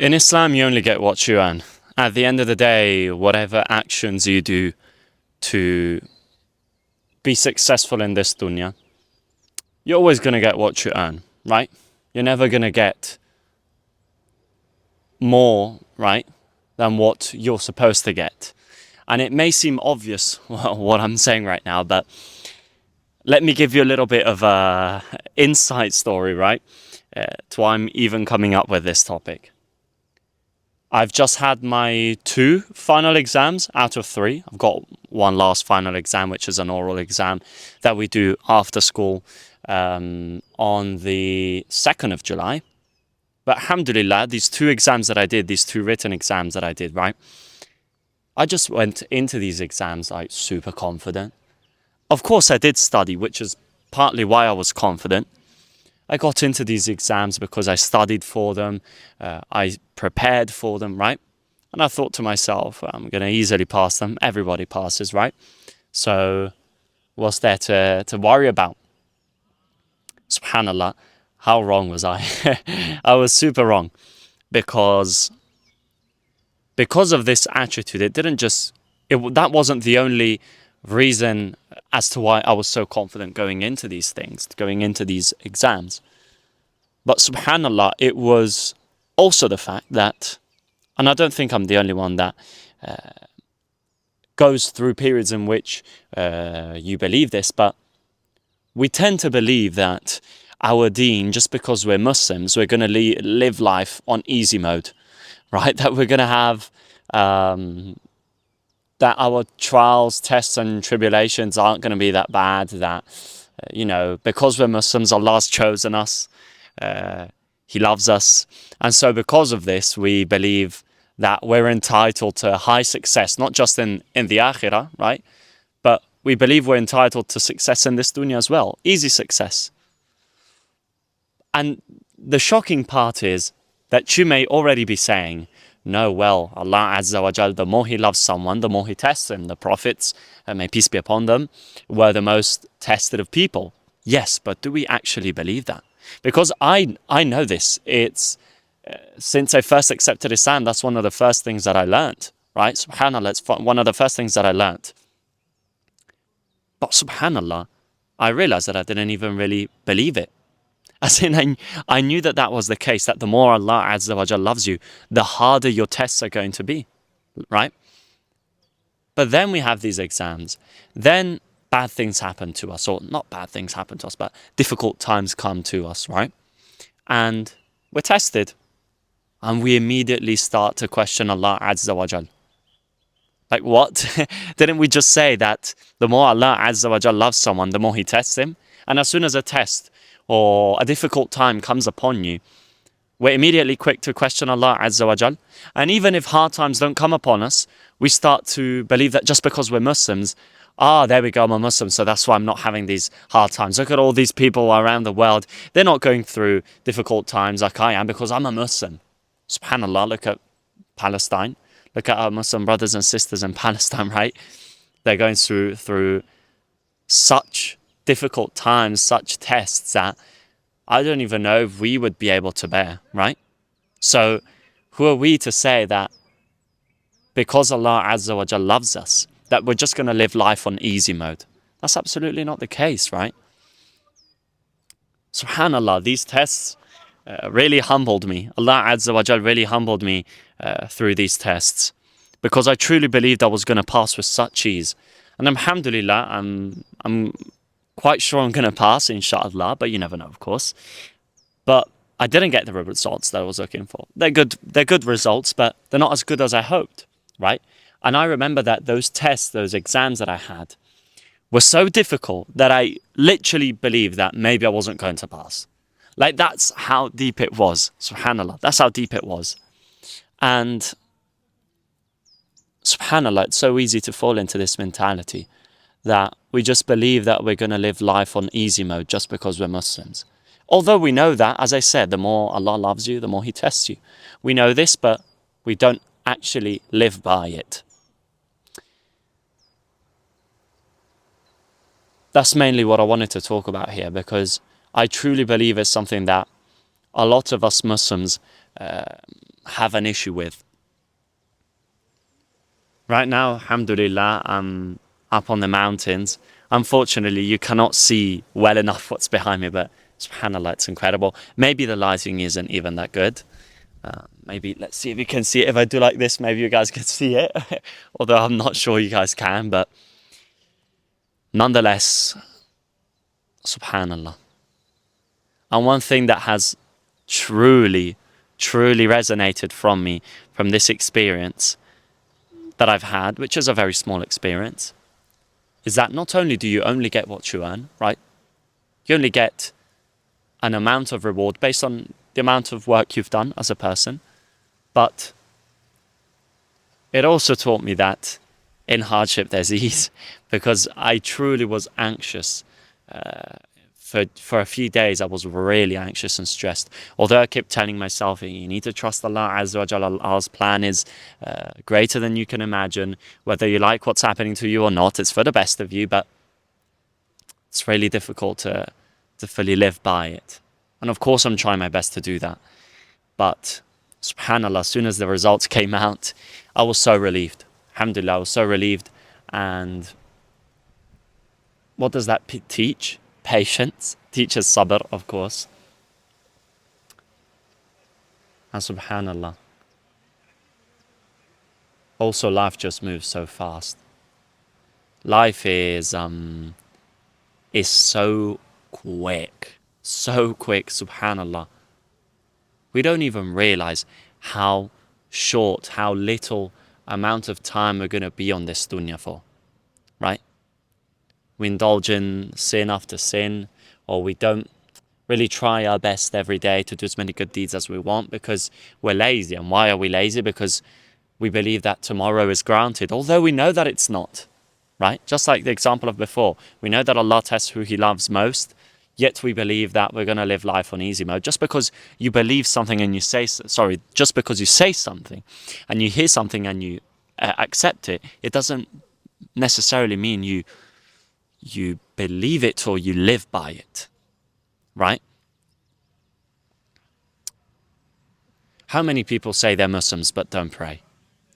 In Islam, you only get what you earn. At the end of the day, whatever actions you do to be successful in this dunya, you're always going to get what you earn, right? You're never going to get more, right, than what you're supposed to get. And it may seem obvious what I'm saying right now, but let me give you a little bit of a inside story, right, to why I'm even coming up with this topic. I've just had my 2 final exams out of 3. I've got one last final exam, which is an oral exam that we do after school on the 2nd of July. But alhamdulillah, these 2 exams that I did, these 2 written exams that I did, right? I just went into these exams like super confident. Of course, I did study, which is partly why I was confident. I got into these exams because I studied for them, I prepared for them, right? And I thought to myself, I'm going to easily pass them. Everybody passes, right? So what's there to worry about? SubhanAllah, how wrong was I? I was super wrong because of this attitude. It didn't just, that wasn't the only reason as to why I was so confident going into these things, going into these exams. But subhanallah, it was also the fact that, and I don't think I'm the only one that goes through periods in which you believe this, but we tend to believe that our deen, just because we're Muslims, we're going to live life on easy mode, right? That we're going to have that our trials, tests and tribulations aren't going to be that bad, that, because we're Muslims, Allah's chosen us, He loves us. And so because of this, we believe that we're entitled to high success, not just in the akhirah, right? But we believe we're entitled to success in this dunya as well, easy success. And the shocking part is that you may already be saying, no, well, Allah Azza wa Jal, the more He loves someone, the more He tests him. The prophets, may peace be upon them, were the most tested of people. Yes, but do we actually believe that? Because I know this. It's since I first accepted Islam, that's one of the first things that I learned, right? SubhanAllah, it's one of the first things that I learned. But SubhanAllah, I realized that I didn't even really believe it. As in, I knew that was the case, that the more Allah Azza wa Jal loves you, the harder your tests are going to be, right? But then we have these exams. Then bad things happen to us, or not bad things happen to us, but difficult times come to us, right? And we're tested. And we immediately start to question Allah Azza wa Jal. Like what? Didn't we just say that the more Allah Azza wa Jal loves someone, the more He tests him? And as soon as a test or a difficult time comes upon you, we're immediately quick to question Allah Azza wa Jal. And even if hard times don't come upon us, we start to believe that just because we're Muslims, there we go, I'm a Muslim, so that's why I'm not having these hard times. Look at all these people around the world. They're not going through difficult times like I am because I'm a Muslim. SubhanAllah, look at Palestine. Look at our Muslim brothers and sisters in Palestine, right? They're going through such difficult times, such tests that I don't even know if we would be able to bear, right? So who are we to say that because Allah Azza wa Jal loves us, that we're just going to live life on easy mode? That's absolutely not the case, right? SubhanAllah, these tests really humbled me. Allah Azza wa Jal really humbled me through these tests, because I truly believed I was going to pass with such ease. And alhamdulillah, I'm quite sure I'm going to pass, inshallah, but you never know, of course. But I didn't get the results that I was looking for. They're good results, but they're not as good as I hoped, right? And I remember that those tests, those exams that I had, were so difficult that I literally believed that maybe I wasn't going to pass. Like, that's how deep it was, subhanAllah. That's how deep it was. And subhanAllah, it's so easy to fall into this mentality that we just believe that we're going to live life on easy mode just because we're Muslims. Although we know that, as I said, the more Allah loves you, the more He tests you. We know this, but we don't actually live by it. That's mainly what I wanted to talk about here, because I truly believe it's something that a lot of us Muslims have an issue with. Right now, alhamdulillah, I'm up on the mountains. Unfortunately, you cannot see well enough what's behind me, but subhanAllah, it's incredible. Maybe the lighting isn't even that good. Maybe, let's see if you can see it. If I do like this, maybe you guys can see it. Although I'm not sure you guys can, but nonetheless, subhanAllah. And one thing that has truly, truly resonated from me, from this experience that I've had, which is a very small experience, is that not only do you only get what you earn, right? You only get an amount of reward based on the amount of work you've done as a person, but it also taught me that in hardship there's ease, because I truly was anxious. For a few days I was really anxious and stressed. Although I kept telling myself, you need to trust Allah Azza wa Jalla. Allah's plan is greater than you can imagine. Whether you like what's happening to you or not, it's for the best of you, but it's really difficult to fully live by it. And of course I'm trying my best to do that. But subhanAllah, as soon as the results came out, I was so relieved. Alhamdulillah, I was so relieved. And what does that teach? Patience. Teaches sabr, of course. And subhanAllah. Also, life just moves so fast. Life is so quick. So quick, subhanAllah. We don't even realize how short, how little amount of time we're going to be on this dunya for, right? We indulge in sin after sin, or we don't really try our best every day to do as many good deeds as we want because we're lazy. And why are we lazy? Because we believe that tomorrow is granted, although we know that it's not, right? Just like the example of before, we know that Allah tests who He loves most, yet we believe that we're going to live life on easy mode. Just because you believe something and you say, just because you say something and you hear something and you accept it, it doesn't necessarily mean you believe it or you live by it, right? How many people say they're Muslims but don't pray,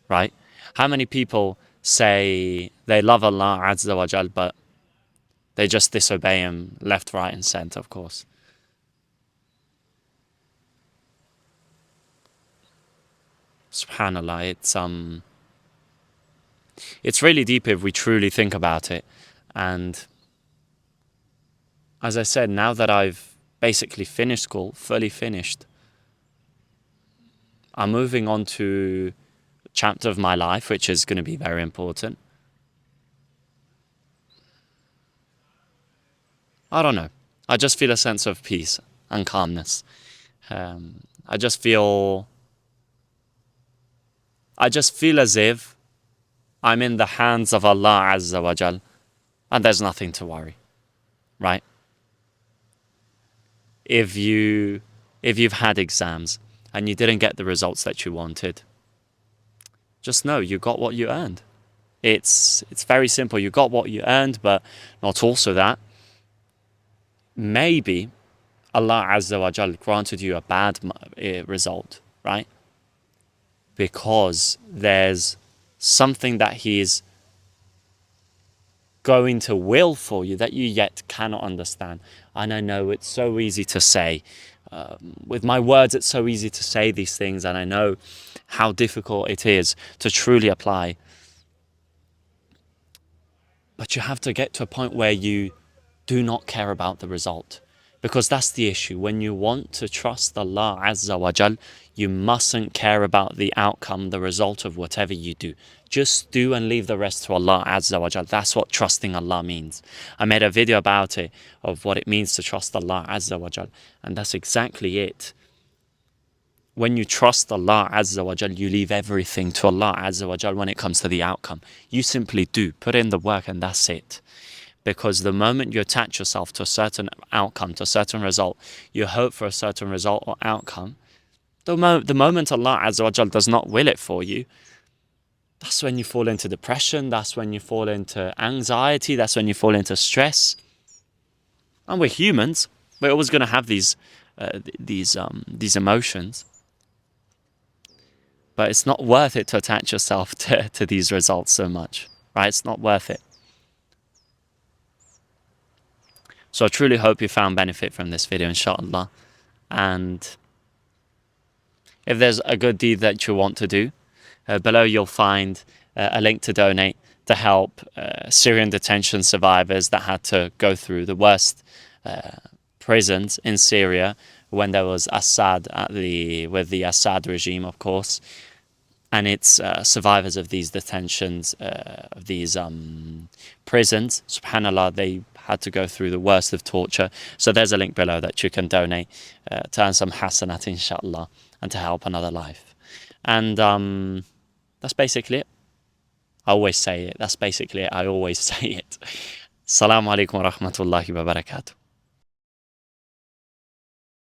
right? How many people say they love Allah Azza wa Jal but they just disobey Him left, right and centre, of course. SubhanAllah, it's really deep if we truly think about it. And as I said, now that I've basically finished school, fully finished, I'm moving on to a chapter of my life which is going to be very important. I don't know. I just feel a sense of peace and calmness. I just feel as if I'm in the hands of Allah Azza wa Jal, and there's nothing to worry, right? If you've had exams and you didn't get the results that you wanted, just know you got what you earned. It's very simple. You got what you earned, but not also that. Maybe Allah Azza wa Jal granted you a bad result, right? Because there's something that He's going to will for you that you yet cannot understand. And I know it's so easy to say. With my words, it's so easy to say these things, and I know how difficult it is to truly apply. But you have to get to a point where you do not care about the result. Because that's the issue. When you want to trust Allah Azza wa Jal, you mustn't care about the outcome, the result of whatever you do. Just do and leave the rest to Allah Azza wa Jal. That's what trusting Allah means. I made a video about it, of what it means to trust Allah Azza wa Jal. And that's exactly it. When you trust Allah Azza wa Jal, you leave everything to Allah Azza wa Jal when it comes to the outcome. You simply do. Put in the work and that's it. Because the moment you attach yourself to a certain outcome, to a certain result, you hope for a certain result or outcome, the moment Allah Azza wa Jal does not will it for you, that's when you fall into depression, that's when you fall into anxiety, that's when you fall into stress. And we're humans, we're always going to have these emotions. But it's not worth it to attach yourself to these results so much, right? It's not worth it. So I truly hope you found benefit from this video, inshallah. And if there's a good deed that you want to do, below you'll find a link to donate to help Syrian detention survivors that had to go through the worst prisons in Syria when there was Assad with the Assad regime, of course. And it's survivors of these detentions, of these prisons. SubhanAllah, they had to go through the worst of torture. So there's a link below that you can donate to earn some hasanat, inshallah, and to help another life. And that's basically it. I always say it. That's basically it. I always say it. Assalamu alaikum wa rahmatullahi wa barakatuh.